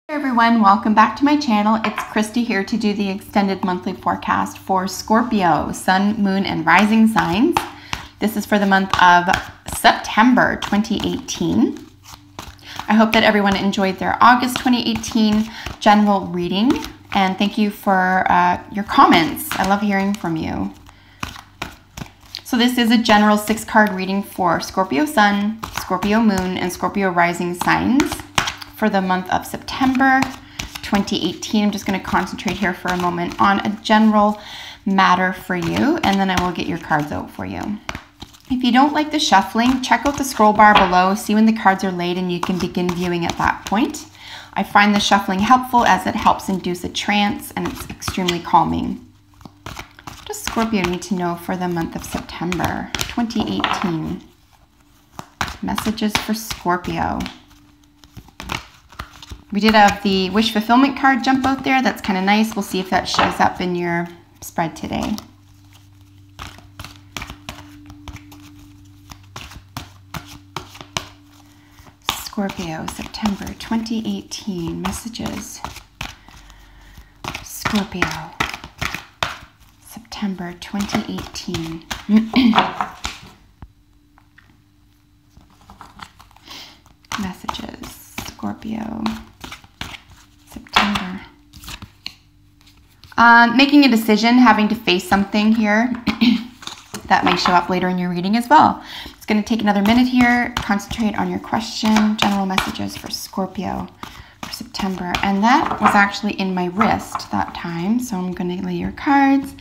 Hey everyone, welcome back to my channel. It's Christy here to do the extended monthly forecast for Scorpio, Sun, Moon, and Rising signs. This is for the month of September 2018. I hope that everyone enjoyed their August 2018 general reading, and thank you for your comments. I love hearing from you. So this is a general 6-card reading for Scorpio Sun, Scorpio Moon, and Scorpio Rising signs for the month of September 2018. I'm just going to concentrate here for a moment on a general matter for you, and then I will get your cards out for you. If you don't like the shuffling, check out the scroll bar below, see when the cards are laid, and you can begin viewing at that point. I find the shuffling helpful as it helps induce a trance, and it's extremely calming. What does Scorpio need to know for the month of September 2018? Messages for Scorpio. We did have the wish fulfillment card jump out there. That's kind of nice. We'll see if that shows up in your spread today. Scorpio, September 2018. Messages. Scorpio, September 2018. Messages. Scorpio. September. Making a decision, having to face something here. That may show up later in your reading as well. It's going to take another minute here. Concentrate on your question. General messages for Scorpio for September. And that was actually in my wrist that time. So I'm going to lay your cards.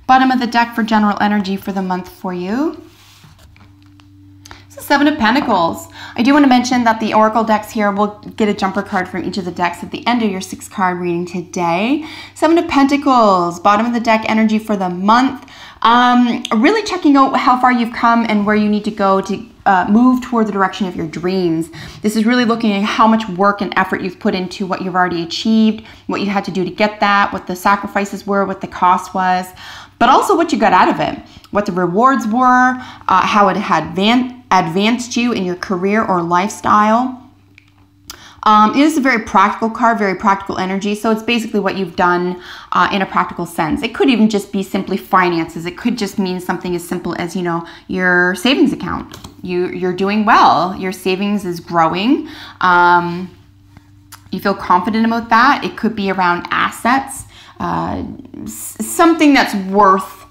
Bottom of the deck for general energy for the month for you. Seven of Pentacles. I do want to mention that the Oracle decks here will get a jumper card from each of the decks at the end of your 6-card reading today. Seven of Pentacles, bottom of the deck energy for the month. Really checking out how far you've come and where you need to go to move toward the direction of your dreams. This is really looking at how much work and effort you've put into what you've already achieved, what you had to do to get that, what the sacrifices were, what the cost was, but also what you got out of it, what the rewards were, how it had advanced you in your career or lifestyle. It is a very practical card, very practical energy. So it's basically what you've done in a practical sense. It could even just be simply finances. It could just mean something as simple as, you know, your savings account. You're doing well. Your savings is growing. You feel confident about that. It could be around assets, something that's worth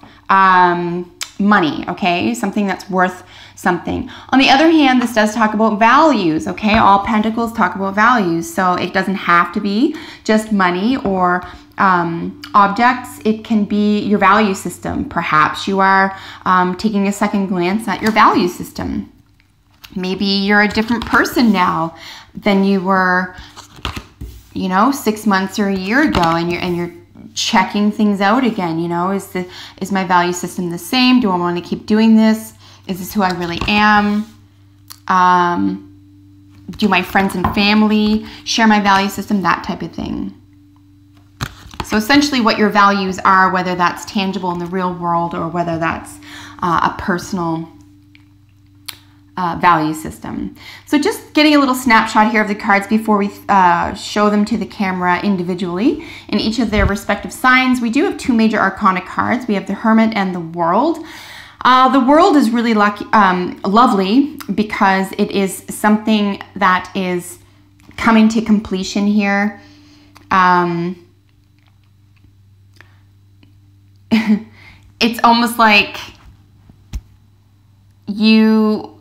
money, okay? Something that's worth something. On the other hand, this does talk about values, okay? All pentacles talk about values, so it doesn't have to be just money or objects. It can be your value system. Perhaps you are taking a second glance at your value system. Maybe you're a different person now than you were, you know, 6 months or a year ago, and you're checking things out again. You know, is my value system the same? Do I want to keep doing this? Is this who I really am? Do my friends and family share my value system? That type of thing. So essentially what your values are, whether that's tangible in the real world or whether that's a personal value system. So just getting a little snapshot here of the cards before we show them to the camera individually in each of their respective signs. We do have 2 major arcana cards. We have the Hermit and the World. The World is really lovely because it is something that is coming to completion here. It's almost like you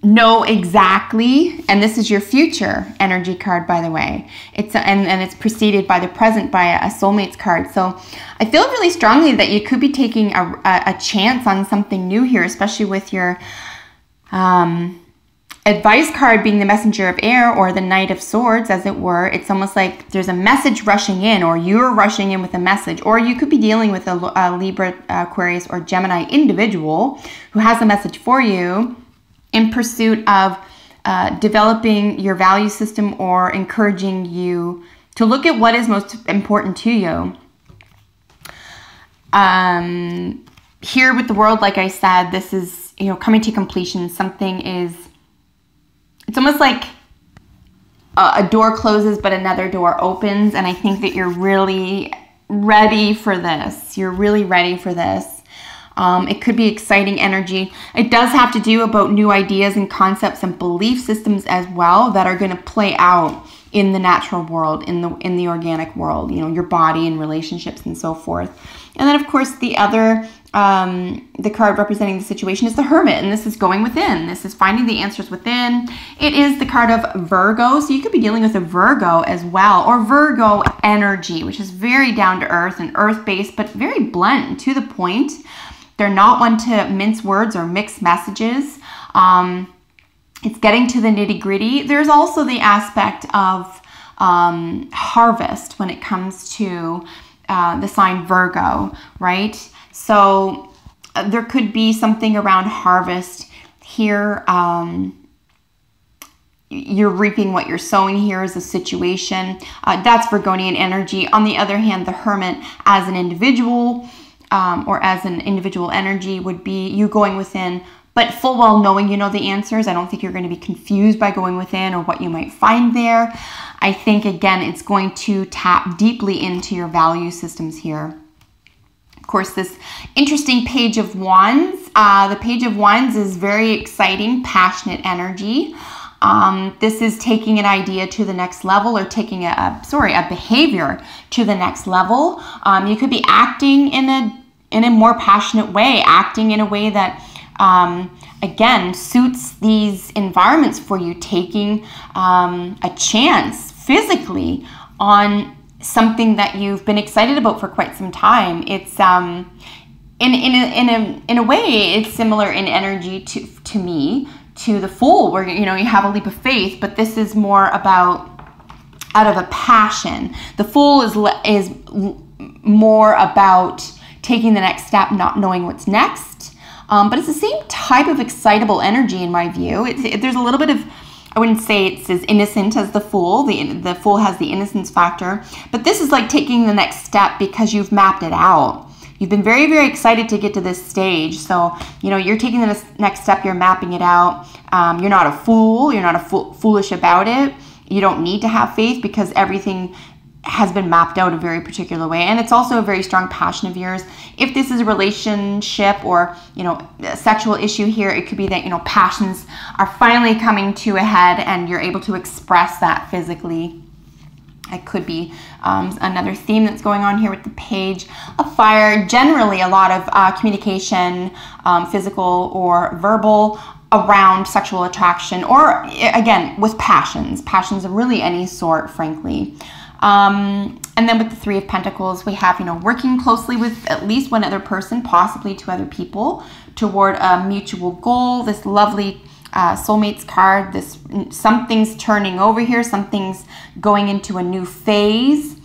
know exactly, and this is your future energy card, by the way. And it's preceded by the present by a soulmates card. So I feel really strongly that you could be taking a chance on something new here, especially with your advice card being the Messenger of Air, or the Knight of Swords, as it were. It's almost like there's a message rushing in, or you're rushing in with a message, or you could be dealing with a Libra, Aquarius, or Gemini individual who has a message for you in pursuit of developing your value system or encouraging you to look at what is most important to you. Here with the World, like I said, this is, you know, coming to completion. Something is, it's almost like a door closes but another door opens, and I think that you're really ready for this. You're really ready for this. It could be exciting energy. It does have to do about new ideas and concepts and belief systems as well that are going to play out in the natural world, in the organic world, you know, your body and relationships and so forth. And then of course the other, the card representing the situation is the Hermit, and this is going within. This is finding the answers within. It is the card of Virgo, so you could be dealing with a Virgo as well, or Virgo energy, which is very down to earth and earth-based, but very blunt and to the point. They're not one to mince words or mix messages. It's getting to the nitty-gritty. There's also the aspect of harvest when it comes to the sign Virgo, right? So there could be something around harvest here. You're reaping what you're sowing here is a situation. That's Virgonian energy. On the other hand, the Hermit as an individual or as an individual energy would be you going within, but full well knowing you know the answers. I don't think you're going to be confused by going within or what you might find there. I think, again, it's going to tap deeply into your value systems here. Of course, this interesting Page of Wands. The Page of Wands is very exciting, passionate energy. This is taking an idea to the next level, or taking a behavior to the next level. You could be acting in a more passionate way, acting in a way that again suits these environments for you, taking a chance physically on something that you've been excited about for quite some time. It's in a way it's similar in energy to me to the Fool, where you know you have a leap of faith, but this is more about out of a passion. The Fool is more about taking the next step, not knowing what's next. But it's the same type of excitable energy in my view. There's a little bit of, I wouldn't say it's as innocent as the Fool. The Fool has the innocence factor. But this is like taking the next step because you've mapped it out. You've been very, very excited to get to this stage. So, you know, you're taking the next step. You're mapping it out. You're not a fool. You're not foolish about it. You don't need to have faith because everything has been mapped out a very particular way. And it's also a very strong passion of yours. If this is a relationship or, you know, a sexual issue here, it could be that, you know, passions are finally coming to a head and you're able to express that physically. It could be another theme that's going on here with the Page of Fire. Generally, a lot of communication, physical or verbal, around sexual attraction, or again, with passions of really any sort, frankly. And then with the Three of Pentacles, we have, you know, working closely with at least one other person, possibly two other people, toward a mutual goal. This lovely soulmates card. Something's turning over here. Something's going into a new phase.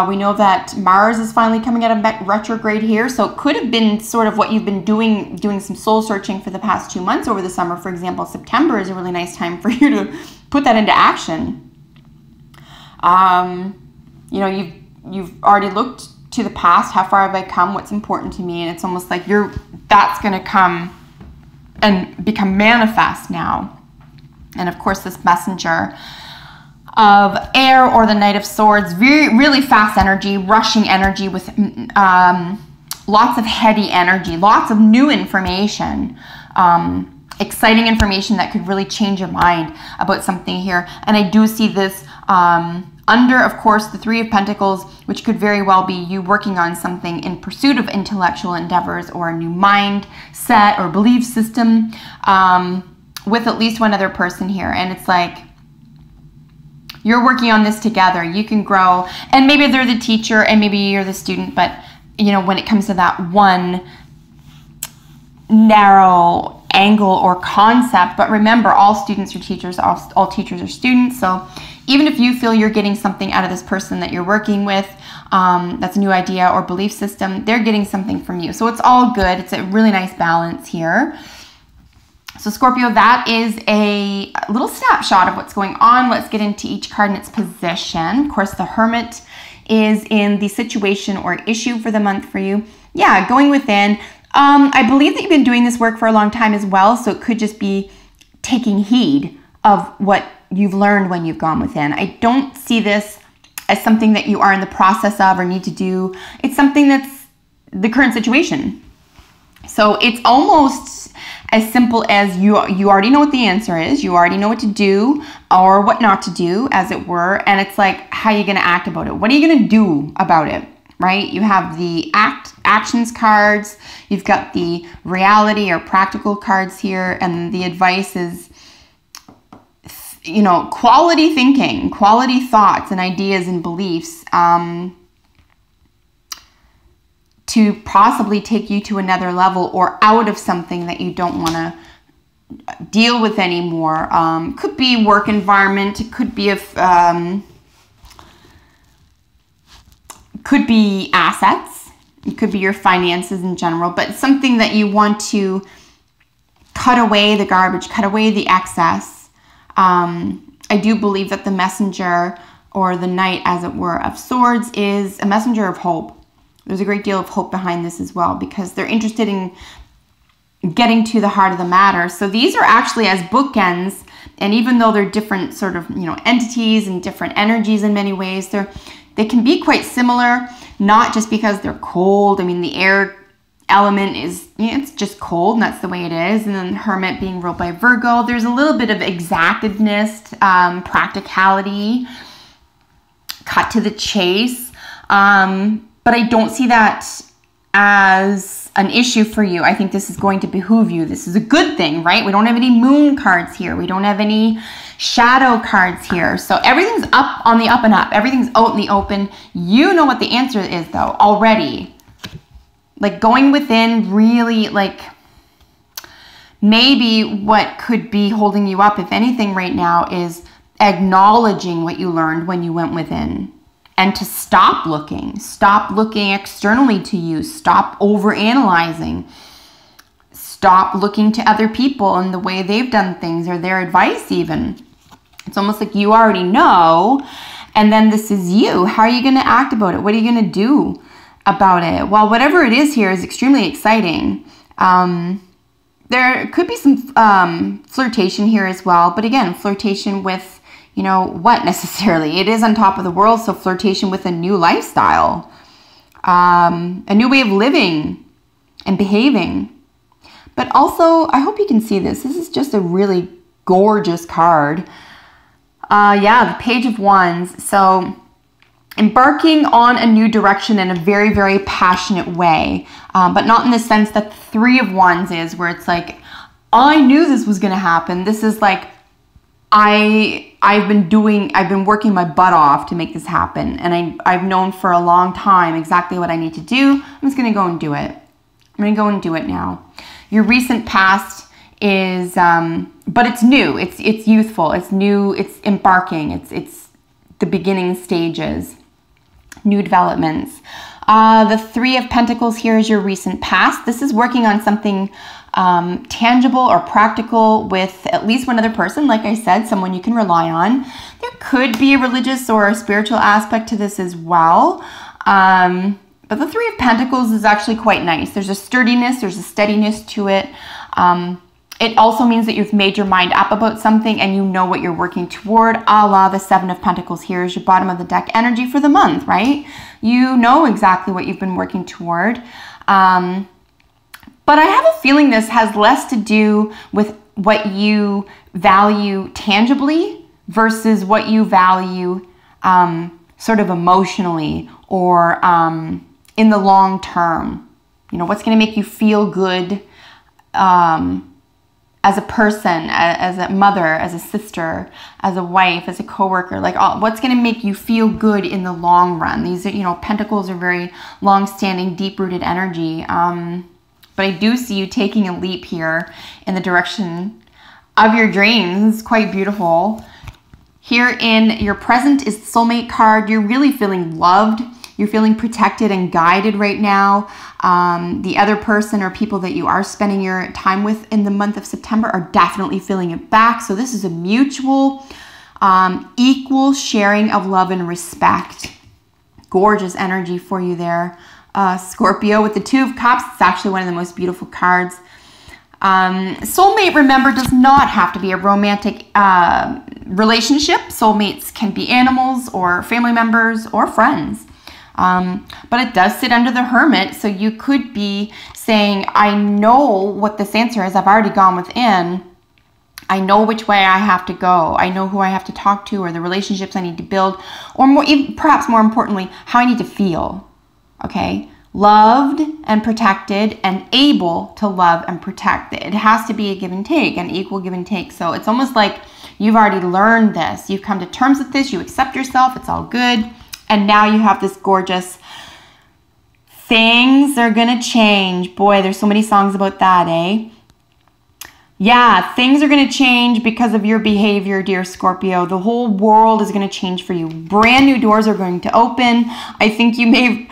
We know that Mars is finally coming out of retrograde here, so it could have been sort of what you've been doing some soul searching for the past 2 months over the summer. For example, September is a really nice time for you to put that into action. You know, you've already looked to the past. How far have I come? What's important to me? And it's almost like that's going to come and become manifest now. And of course, this Messenger of Air, or the Knight of Swords, really fast energy, rushing energy with lots of heady energy, lots of new information, exciting information that could really change your mind about something here. And I do see this under, of course, the Three of Pentacles, which could very well be you working on something in pursuit of intellectual endeavors or a new mindset or belief system with at least one other person here. And it's like, you're working on this together. You can grow, and maybe they're the teacher and maybe you're the student, but you know, when it comes to that one narrow angle or concept, but remember, all students are teachers, all teachers are students. So even if you feel you're getting something out of this person that you're working with, that's a new idea or belief system, they're getting something from you. So it's all good. It's a really nice balance here. So Scorpio, that is a little snapshot of what's going on. Let's get into each card in its position. Of course, the Hermit is in the situation or issue for the month for you. Yeah, going within. I believe that you've been doing this work for a long time as well, so it could just be taking heed of what you've learned when you've gone within. I don't see this as something that you are in the process of or need to do. It's something that's the current situation. So it's almost as simple as you already know what the answer is. You already know what to do or what not to do, as it were. And it's like, how are you going to act about it? What are you going to do about it? Right? You have the actions cards. You've got the reality or practical cards here. And the advice is, quality thinking, quality thoughts and ideas and beliefs to possibly take you to another level or out of something that you don't want to deal with anymore. Could be work environment. It could be could be assets. It could be your finances in general, but something that you want to cut away the garbage, cut away the excess. I do believe that the messenger, or the knight, as it were, of swords is a messenger of hope. There's a great deal of hope behind this as well, because they're interested in getting to the heart of the matter. So these are actually as bookends, and even though they're different sort of, entities and different energies in many ways, they can be quite similar, not just because they're cold. I mean, the air element is, it's just cold, and that's the way it is. And then Hermit being ruled by Virgo, there's a little bit of exactedness, practicality, cut to the chase. But I don't see that as an issue for you. I think this is going to behoove you. This is a good thing, right? We don't have any moon cards here. We don't have any shadow cards here. So everything's up on the up and up. Everything's out in the open. You know what the answer is, though, already. Like, going within, really, like, maybe what could be holding you up, if anything, right now is acknowledging what you learned when you went within. And to stop looking externally to you, stop overanalyzing, stop looking to other people and the way they've done things or their advice even. It's almost like you already know, and then this is you. How are you going to act about it? What are you going to do about it? Well, whatever it is here is extremely exciting. There could be some flirtation here as well, but again, flirtation with what necessarily? It is on top of the world, so flirtation with a new lifestyle, a new way of living and behaving. But also, I hope you can see this. This is just a really gorgeous card. The Page of Wands. So, embarking on a new direction in a very, very passionate way, but not in the sense that the Three of Wands is, where it's like, I knew this was going to happen. This is like, I've been working my butt off to make this happen, and I've known for a long time exactly what I need to do. I'm just going to go and do it. I'm going to go and do it now. Your recent past is, but it's new. It's youthful. It's new. It's embarking. It's the beginning stages, new developments. The Three of Pentacles here is your recent past. This is working on something tangible or practical with at least one other person. Like I said, someone you can rely on. There could be a religious or a spiritual aspect to this as well. But the Three of Pentacles is actually quite nice. There's a sturdiness, there's a steadiness to it. It also means that you've made your mind up about something and you know what you're working toward, a la the Seven of Pentacles here is your bottom of the deck energy for the month, right? You know exactly what you've been working toward. But I have a feeling this has less to do with what you value tangibly versus what you value sort of emotionally or in the long term. What's going to make you feel good as a person, as a mother, as a sister, as a wife, as a coworker, like what's going to make you feel good in the long run. These are, Pentacles are very long-standing, deep-rooted energy. But I do see you taking a leap here in the direction of your dreams. Quite beautiful. Here in your present is the soulmate card. You're really feeling loved. You're feeling protected and guided right now. The other person or people that you are spending your time with in the month of September are definitely feeling it back. So this is a mutual, equal sharing of love and respect. Gorgeous energy for you there. Scorpio with the Two of Cups. It's actually one of the most beautiful cards. Soulmate, remember, does not have to be a romantic relationship. Soulmates can be animals or family members or friends. But it does sit under the Hermit, so you could be saying, I know what this answer is. I've already gone within. I know which way I have to go. I know who I have to talk to, or the relationships I need to build, or more, perhaps more importantly, how I need to feel. Okay? Loved and protected and able to love and protect. It has to be a give and take, an equal give and take. So it's almost like you've already learned this. You've come to terms with this. You accept yourself. It's all good. And now you have this gorgeous, things are going to change. Boy, there's so many songs about that, eh? Yeah, things are going to change because of your behavior, dear Scorpio. The whole world is going to change for you. Brand new doors are going to open. I think you may,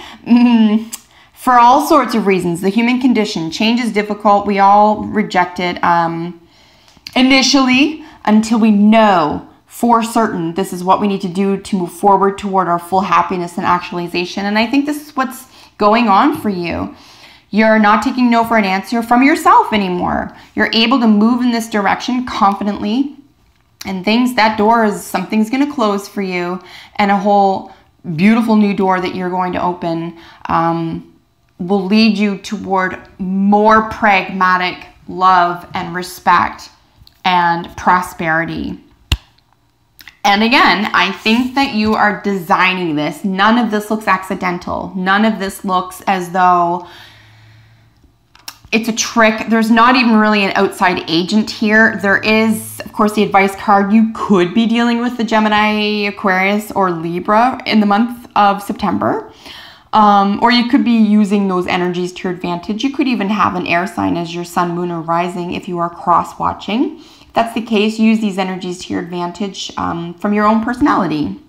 for all sorts of reasons, the human condition, change is difficult. We all reject it initially until we know for certain this is what we need to do to move forward toward our full happiness and actualization. And I think this is what's going on for you. You're not taking no for an answer from yourself anymore. You're able to move in this direction confidently, and something's going to close for you, and a whole beautiful new door that you're going to open will lead you toward more pragmatic love and respect and prosperity. And again, I think that you are designing this. None of this looks accidental. None of this looks as though it's a trick. There's not even really an outside agent here. There is, of course, the advice card. You could be dealing with the Gemini, Aquarius, or Libra in the month of September. Or you could be using those energies to your advantage. You could even have an air sign as your sun, moon, or rising if you are cross-watching. If that's the case, use these energies to your advantage from your own personality.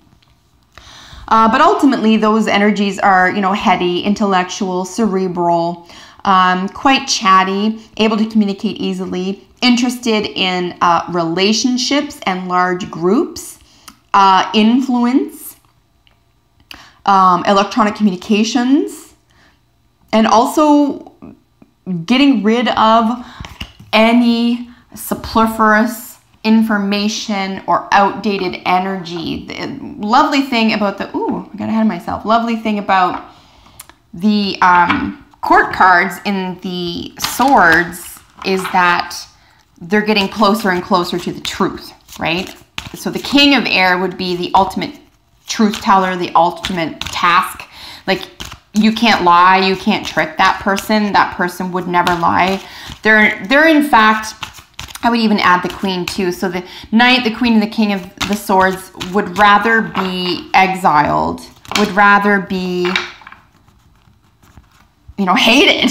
But ultimately, those energies are, heady, intellectual, cerebral, quite chatty, able to communicate easily, interested in relationships and large groups, influence, electronic communications, and also getting rid of any superfluous information or outdated energy. The lovely thing about I got ahead of myself. Lovely thing about the court cards in the swords is that they're getting closer and closer to the truth, right? So the King of Air would be the ultimate truth teller, the ultimate task. Like, you can't lie, you can't trick that person. That person would never lie. They're in fact, I would even add the Queen too. So the Knight, the Queen, and the King of the Swords would rather be exiled, would rather be hated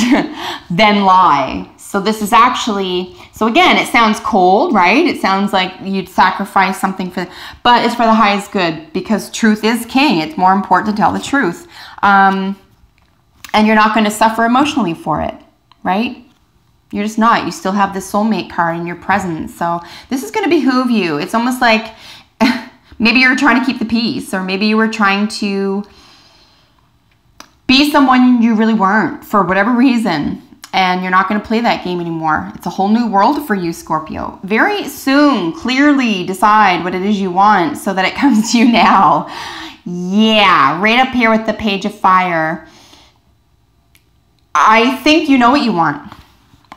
than lie. So this is actually, so again, it sounds cold, right? It sounds like you'd sacrifice something but it's for the highest good, because truth is king. It's more important to tell the truth. And you're not going to suffer emotionally for it, right? You're just not. You still have the soulmate card in your presence. So this is going to behoove you. It's almost like maybe you're trying to keep the peace, or maybe you were trying to be someone you really weren't for whatever reason, and you're not going to play that game anymore. It's a whole new world for you, Scorpio. Very soon, clearly decide what it is you want so that it comes to you now. Yeah, right up here with the Page of Fire. I think you know what you want.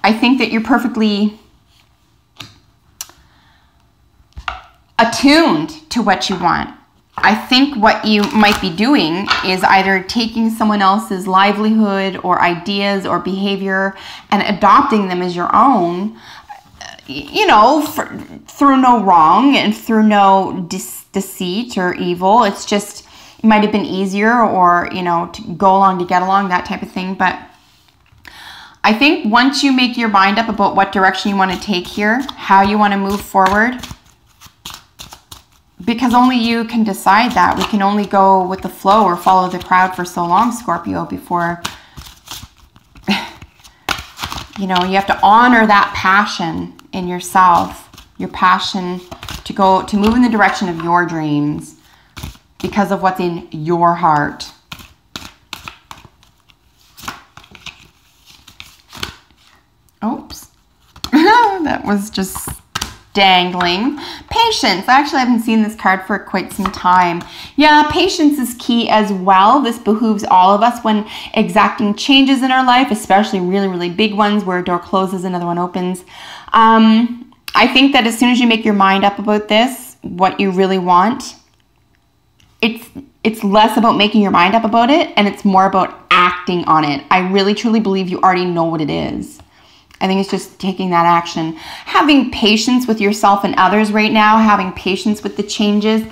I think that you're perfectly attuned to what you want. I think what you might be doing is either taking someone else's livelihood or ideas or behavior and adopting them as your own, through no wrong and through no deceit or evil. It's just, it might have been easier, or, to go along to get along, that type of thing. But I think once you make your mind up about what direction you want to take here, how you want to move forward, because only you can decide that. We can only go with the flow or follow the crowd for so long, Scorpio, before, you have to honor that passion in yourself, your passion to move in the direction of your dreams because of what's in your heart. Oops. that was just dangling. Patience. I actually haven't seen this card for quite some time. Yeah, patience is key as well. This behooves all of us when exacting changes in our life, especially really, really big ones where a door closes, another one opens. I think that as soon as you make your mind up about this, what you really want, it's less about making your mind up about it, and it's more about acting on it. I really, truly believe you already know what it is. I think it's just taking that action. Having patience with yourself and others right now, having patience with the changes.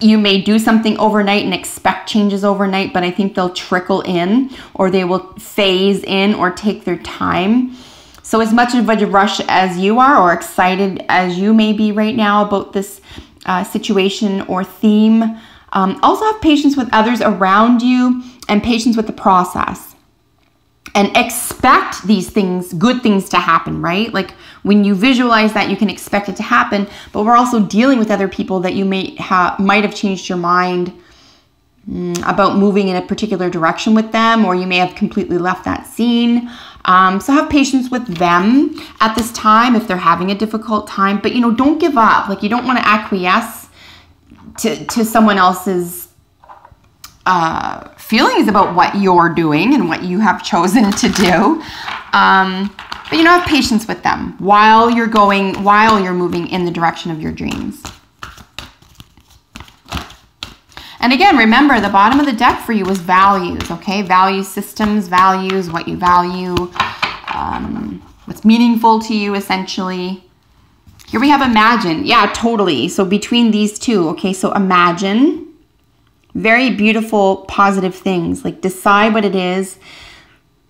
You may do something overnight and expect changes overnight, but I think they'll trickle in, or they will phase in or take their time. So as much of a rush as you are, or excited as you may be right now about this situation or theme, also have patience with others around you and patience with the process. And expect these things, good things to happen, right? Like when you visualize that, you can expect it to happen, but we're also dealing with other people that you might have changed your mind about moving in a particular direction with them, or you may have completely left that scene. So have patience with them at this time if they're having a difficult time, but don't give up. Like you don't want to acquiesce to someone else's feelings about what you're doing and what you have chosen to do. But have patience with them while you're moving in the direction of your dreams. And again, remember the bottom of the deck for you was values, okay? Value systems, values, what you value, what's meaningful to you essentially. Here we have imagine. Yeah, totally. So between these two, okay, so imagine. Very beautiful, positive things. Like decide what it is,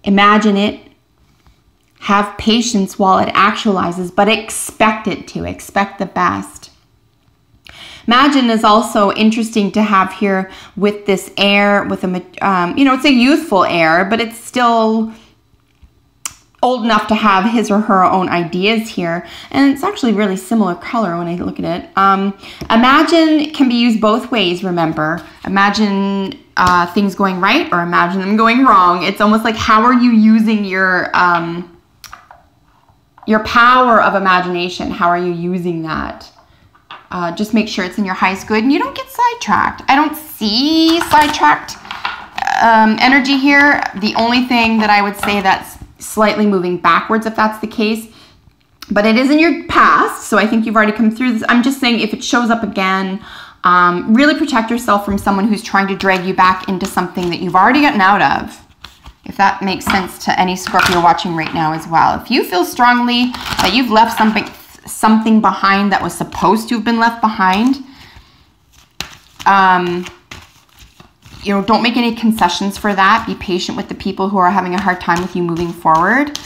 imagine it, have patience while it actualizes, but expect it to. Expect the best. Imagine is also interesting to have here with this air, with a, it's a youthful air, but it's still old enough to have his or her own ideas here. And it's actually really similar color when I look at it. Imagine can be used both ways, remember. Imagine things going right or imagine them going wrong. It's almost like how are you using your power of imagination? How are you using that? Just make sure it's in your highest good and you don't get sidetracked. I don't see sidetracked energy here. The only thing that I would say that's slightly moving backwards if that's the case, but it is in your past, so I think you've already come through this. I'm just saying if it shows up again, really protect yourself from someone who's trying to drag you back into something that you've already gotten out of, if that makes sense to any Scorpio watching right now as well. If you feel strongly that you've left something behind that was supposed to have been left behind, don't make any concessions for that. Be patient with the people who are having a hard time with you moving forward,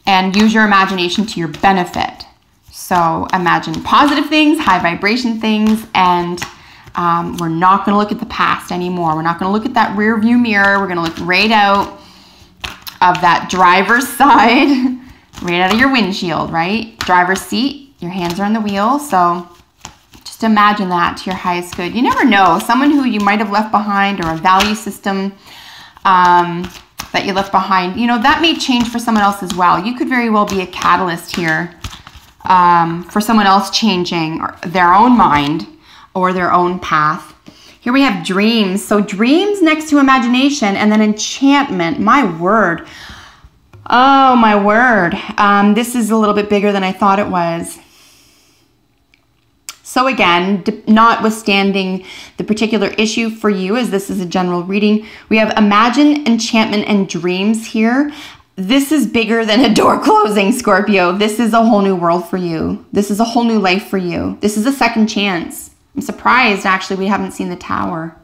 and use your imagination to your benefit. So imagine positive things, high vibration things, and we're not going to look at the past anymore. We're not going to look at that rear view mirror. We're going to look right out of that driver's side, right out of your windshield, right? Driver's seat, your hands are on the wheel. So just imagine that to your highest good. You never know. Someone who you might have left behind, or a value system that you left behind, that may change for someone else as well. You could very well be a catalyst here for someone else changing their own mind or their own path. Here we have dreams. So dreams next to imagination, and then enchantment. My word. Oh, my word. This is a little bit bigger than I thought it was. So again, notwithstanding the particular issue for you, as this is a general reading, we have imagine, enchantment, and dreams here. This is bigger than a door closing, Scorpio. This is a whole new world for you. This is a whole new life for you. This is a second chance. I'm surprised, actually, we haven't seen the Tower.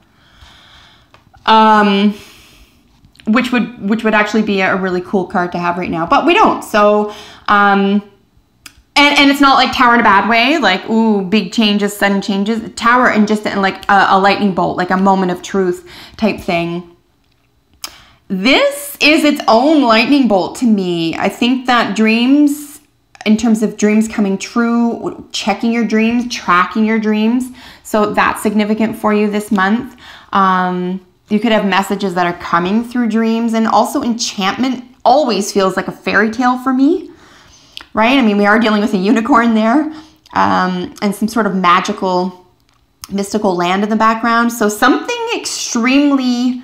Which would actually be a really cool card to have right now, but we don't. So, and it's not like Tower in a bad way, like, ooh, big changes, sudden changes. Tower in just in like a lightning bolt, like a moment of truth type thing. This is its own lightning bolt to me. I think that dreams, in terms of dreams coming true, checking your dreams, tracking your dreams, so that's significant for you this month. You could have messages that are coming through dreams, and also enchantment always feels like a fairy tale for me. right? I mean, we are dealing with a unicorn there, and some sort of magical, mystical land in the background. So something extremely,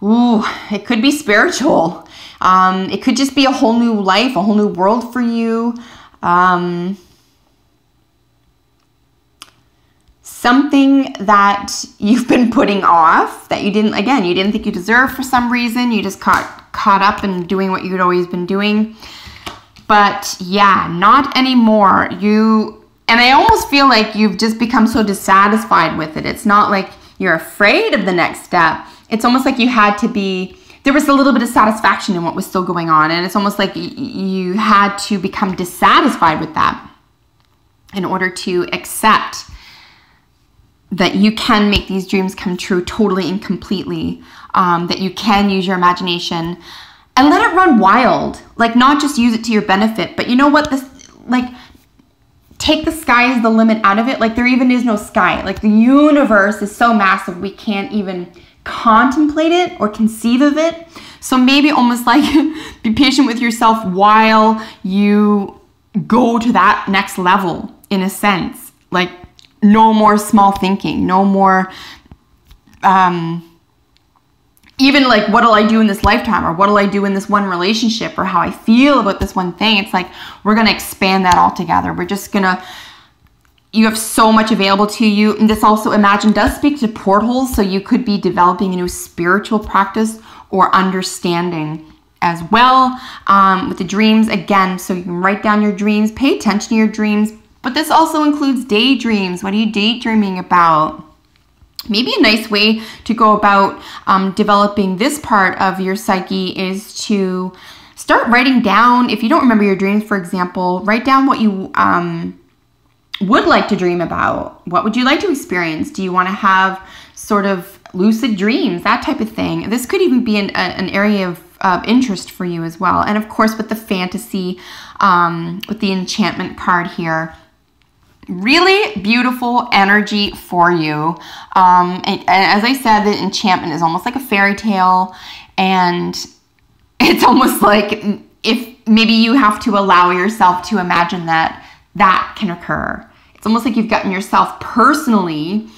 it could be spiritual. It could just be a whole new life, a whole new world for you. Something that you've been putting off, that you didn't think you deserved for some reason. You just caught up in doing what you'd always been doing. But yeah, not anymore. And I almost feel like you've just become so dissatisfied with it. It's not like you're afraid of the next step. It's almost like there was a little bit of satisfaction in what was still going on. And it's almost like you had to become dissatisfied with that in order to accept that you can make these dreams come true totally and completely, that you can use your imagination and let it run wild. Like, not just use it to your benefit, but you know what? Take the sky is the limit out of it. Like, there even is no sky. Like, the universe is so massive, we can't even contemplate it or conceive of it. So maybe almost like be patient with yourself while you go to that next level, in a sense. Like, no more small thinking, no more, even like, what'll I do in this lifetime, or what'll I do in this one relationship, or how I feel about this one thing. It's like, we're going to expand that all together. We're just going to, you have so much available to you. And this also, imagine, does speak to portals. So you could be developing a new spiritual practice or understanding as well. With the dreams, again, so you can write down your dreams, pay attention to your dreams. But this also includes daydreams. What are you daydreaming about? Maybe a nice way to go about developing this part of your psyche is to start writing down, if you don't remember your dreams, for example, write down what you would like to dream about. What would you like to experience? Do you want to have sort of lucid dreams, that type of thing? This could even be an area of interest for you as well. And of course, with the fantasy, with the enchantment card here, really beautiful energy for you. And as I said, the enchantment is almost like a fairy tale, and it's almost like if maybe you have to allow yourself to imagine that can occur. It's almost like you've gotten yourself personally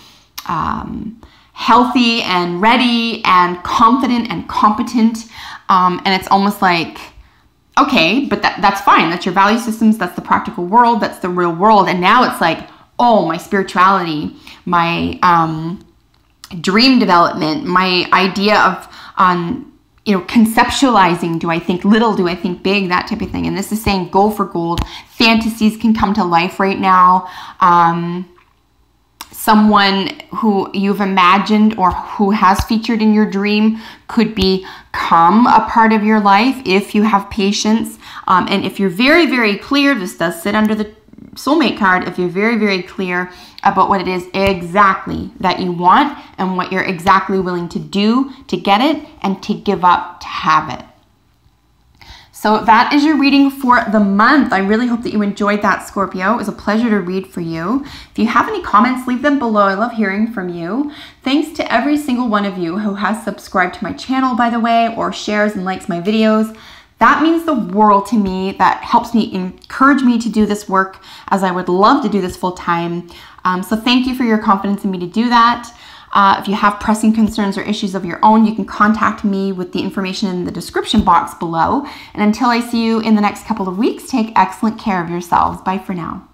healthy and ready and confident and competent, and it's almost like, okay, but that's fine. That's your value systems. That's the practical world. That's the real world. And now it's like, oh, my spirituality, my dream development, my idea of, conceptualizing. Do I think little? Do I think big? That type of thing. And this is saying go for gold. Fantasies can come to life right now. Someone who you've imagined or who has featured in your dream could become a part of your life if you have patience. And if you're very, very clear, this does sit under the soulmate card, if you're very, very clear about what it is exactly that you want and what you're exactly willing to do to get it and to give up to have it. So that is your reading for the month. I really hope that you enjoyed that, Scorpio. It was a pleasure to read for you. If you have any comments, leave them below. I love hearing from you. Thanks to every single one of you who has subscribed to my channel, by the way, or shares and likes my videos. That means the world to me. That helps me encourage me to do this work, as I would love to do this full time. So thank you for your confidence in me to do that. If you have pressing concerns or issues of your own, you can contact me with the information in the description box below. And until I see you in the next couple of weeks, take excellent care of yourselves. Bye for now.